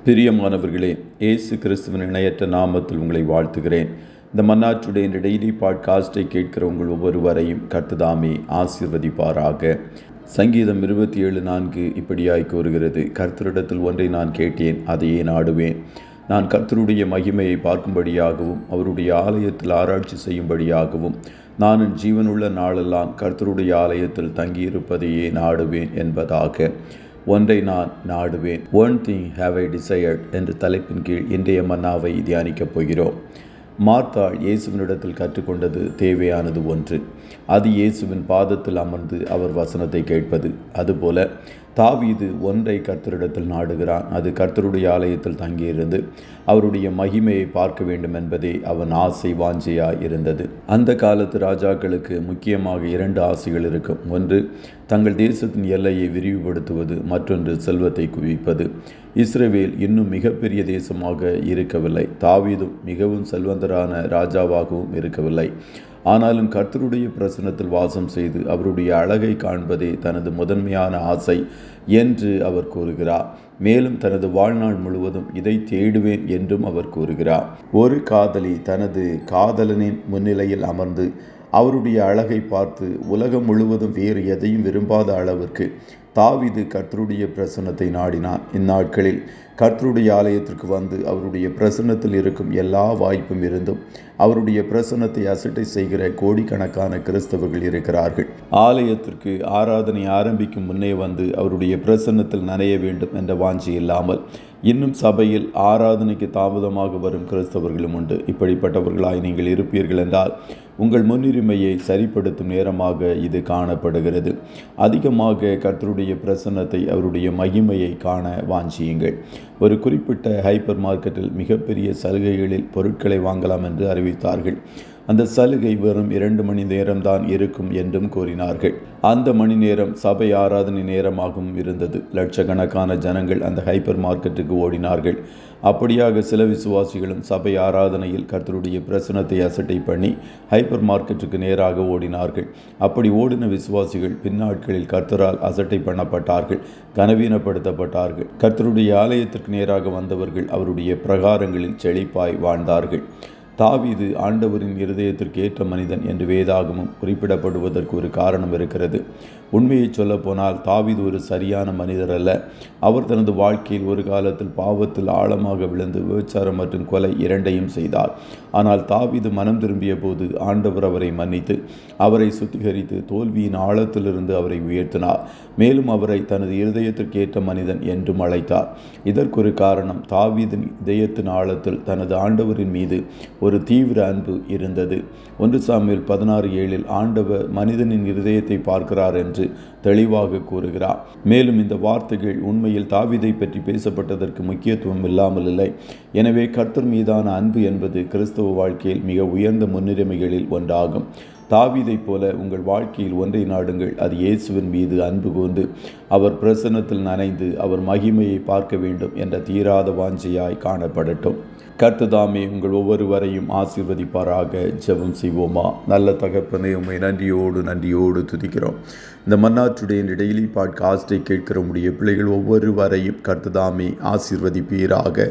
பிரியமானவர்களே, இயேசு கிறிஸ்துவின் இணையற்ற நாமத்தில் உங்களை வாழ்த்துகிறேன். இந்த மன்னாற்றுடைய இந்த டெய்லி பாட்காஸ்டை கேட்கிற உங்கள் ஒவ்வொருவரையும் கர்த்தர் ஆசீர்வதிப்பாராக. சங்கீதம் 27:4 இப்படியாய் கூறுகிறது: கர்த்தரிடத்தில் ஒன்றை நான் கேட்டேன், அதையே நாடுவேன். நான் கர்த்தருடைய மகிமையை பார்க்கும்படியாகவும் அவருடைய ஆலயத்தில் ஆராய்ச்சி செய்யும்படியாகவும் நான் என் ஜீவனுள்ள நாளெல்லாம் கர்த்தருடைய ஆலயத்தில் தங்கியிருப்பதையே நாடுவேன் என்பதாக. ஒன்றை நான் நாடுவேன், one thing have I desired என்ற தலைப்பின் கீழ் இன்றைய மன்னாவை தியானிக்கப் போகிறோம். மார்த்தாள் இயேசுவினிடத்தில் கற்றுக்கொண்டது தேவையானது ஒன்று. அது இயேசுவின் பாதத்தில் அமர்ந்து அவர் வசனத்தை கேட்பது. அதுபோல தாவீது ஒன்றை கர்த்தரிடத்தில் நாடுகிறான். அது கர்த்தருடைய ஆலயத்தில் தங்கியிருந்து அவருடைய மகிமையை பார்க்க வேண்டும் என்பதே அவன் ஆசை வாஞ்சையாய் இருந்தது. அந்த காலத்து ராஜாக்களுக்கு முக்கியமாக 2 ஆசைகள் இருக்கும். ஒன்று, தங்கள் தேசத்தின் எல்லையை விரிவுபடுத்துவது, மற்றொன்று செல்வத்தை குவிப்பது. இஸ்ரவேல் இன்னும் மிகப்பெரிய தேசமாக இருக்கவில்லை. தாவீதும் மிகவும் செல்வந்தரான ராஜாவாகவும் இருக்கவில்லை. ஆனாலும் கர்த்தருடைய பிரசன்னத்தில் வாசம் செய்து அவருடைய அழகை காண்பதே தனது முதன்மையான ஆசை என்று அவர் கூறுகிறார். மேலும் தனது வாழ்நாள் முழுவதும் இதை தேடுவேன் என்றும் அவர் கூறுகிறார். ஒரு காதலி தனது காதலனின் முன்னிலையில் அமர்ந்து அவருடைய அழகை பார்த்து உலகம் முழுவதும் வேறு எதையும் விரும்பாத அளவிற்கு தாவீது கர்த்தருடைய பிரசன்னத்தை நாடினான். இந்நாட்களில் கர்த்தருடைய ஆலயத்திற்கு வந்து அவருடைய பிரசன்னத்தில் இருக்கும் எல்லா வாய்ப்பும் இருந்தும் அவருடைய பிரசன்னத்தை அசட்டை செய்கிற கோடிக்கணக்கான கிறிஸ்தவர்கள் இருக்கிறார்கள். ஆலயத்திற்கு ஆராதனை ஆரம்பிக்கும் முன்னே வந்து அவருடைய பிரசன்னத்தில் நனைய வேண்டும் என்ற வாஞ்சி இல்லாமல் இன்னும் சபையில் ஆராதனைக்கு தாமதமாக வரும் கிறிஸ்தவர்களும் உண்டு. இப்படிப்பட்டவர்களாய் நீங்கள் இருப்பீர்கள் என்றால் உங்கள் முன்னுரிமையை சரிப்படுத்தும் நேரமாக இது காணப்படுகிறது. அதிகமாக கர்த்தருடைய பிரசன்னத்தை, அவருடைய மகிமையை காண வாஞ்சியுங்கள். ஒரு குறிப்பிட்ட ஹைப்பர் மார்க்கெட்டில் மிகப்பெரிய சலுகைகளில் பொருட்களை வாங்கலாம் என்று அறிவித்தார்கள். அந்த சலுகை வெறும் 2 மணி நேரம்தான் இருக்கும் என்றும் கூறினார்கள். அந்த மணி நேரம் சபை ஆராதனை நேரமாகவும் இருந்தது. லட்சக்கணக்கான ஜனங்கள் அந்த ஹைப்பர் மார்க்கெட்டுக்கு ஓடினார்கள். அப்படியாக சில விசுவாசிகளும் சபை ஆராதனையில் கர்த்தருடைய பிரசன்னத்தை அசட்டை பண்ணி ஹைப்பர் மார்க்கெட்டுக்கு நேராக ஓடினார்கள். அப்படி ஓடின விசுவாசிகள் பின்னாட்களில் கர்த்தரால் அசட்டை பண்ணப்பட்டார்கள், கனவீனப்படுத்தப்பட்டார்கள். கர்த்தருடைய ஆலயத்திற்கு நேராக வந்தவர்கள் அவருடைய பிரகாரங்களில் செழிப்பாய் வாழ்ந்தார்கள். தாவீது ஆண்டவரின் இருதயத்திற்கு ஏற்ற மனிதன் என்று வேதாகமும் குறிப்பிடப்படுவதற்கு ஒரு காரணம் இருக்கிறது. உண்மையை சொல்லப்போனால் தாவீது ஒரு சரியான மனிதர் அல்ல. அவர் தனது வாழ்க்கையில் ஒரு காலத்தில் பாவத்தில் ஆழமாக விழுந்து விபச்சாரம் மற்றும் கொலை 2ஐயும் செய்தார். ஆனால் தாவீது மனம் திரும்பிய போது ஆண்டவர் அவரை மன்னித்து அவரை சுத்திகரித்து தோல்வியின் ஆழத்திலிருந்து அவரை உயர்த்தினார். மேலும் அவரை தனது இருதயத்திற்கு ஏற்ற மனிதன் என்றும் அழைத்தார். இதற்கொரு காரணம், தாவீதின் இதயத்தின் ஆழத்தில் தனது ஆண்டவரின் மீது ஒரு தீவிர அன்பு இருந்தது. 1 சாமுவேல் 16:7 ஆண்டவர் மனிதனின் இருதயத்தை பார்க்கிறார் என்று தெளிவாக கூறுகிறார். மேலும் இந்த வார்த்தைகள் உண்மையில் தாவீதை பற்றி பேசப்பட்டதற்கு முக்கியத்துவம் இல்லாமல் இல்லை. எனவே கர்த்தர் மீதான அன்பு என்பது கிறிஸ்தவ வாழ்க்கையில் மிக உயர்ந்த முன்னுரிமைகளில் ஒன்றாகும். தாவீதைப் போல உங்கள் வாழ்க்கையில் ஒன்றை நாடுங்கள். அது இயேசுவின் மீது அன்பு கூர்ந்து அவர் பிரசன்னத்தில் நனைந்து அவர் மகிமையை பார்க்க வேண்டும் என்ற தீராத வாஞ்சையாய் காணப்படட்டும். கர்த்தர் உங்கள் ஒவ்வொருவரையும் ஆசீர்வதிப்பாராக. ஜெபம் செய்வோமா? நல்ல தகப்பனே, உம்மை நன்றியோடு துதிக்கிறோம். இந்த மன்னாற்றுடைய இந்த டெய்லி பாட்காஸ்டை கேட்கிற உடைய பிள்ளைகள் ஒவ்வொருவரையும் கர்த்தர் ஆசீர்வதிப்பீராக.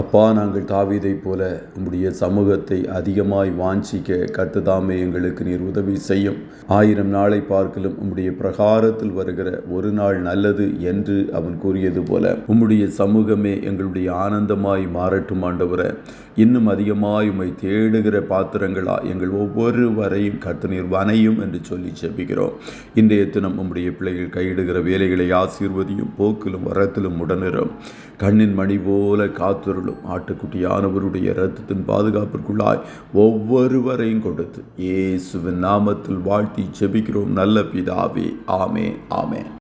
அப்பா, நாங்கள் தாவீதைப் போல உம்முடைய சமூகத்தை அதிகமாய் வாஞ்சிக்க கர்த்தர் எங்களுக்கு நீர் உதவி செய்யும். 1000 நாளை பார்க்கலும் உம்முடைய பிரகாரத்தில் வருகிற ஒரு நாள் நல்லது என்று அவன் கூறியது போல உம்முடைய சமூகமே எங்களுடைய ஆனந்தமாய் மாறட்டும். ஆண்டவரே, இன்னும் அதிகமாய் உம்மை தேடுகிற பாத்திரங்களா எங்கள் ஒவ்வொருவரையும் கர்த்தர் நீர் வனையும் என்று சொல்லி ஜெபிக்கிறோம். இன்றைய தினம் உம்முடைய பிள்ளைகள் கையிடுகிற வேலைகளை ஆசீர்வதியும், போக்கிலும் வரத்திலும் உடனிரும். கண்ணின் மணி போல காத்துருளும். ஆட்டுக்குட்டியானவருடைய இரத்தத்தின் பாதுகாப்பிற்குள்ளாய் ஒவ்வொருவரையும் கொடுத்து இயேசுவின் நாமத்தில் வாழ்த்தி ஜெபிக்கிறோம் நல்ல பிதாவே. ஆமென்.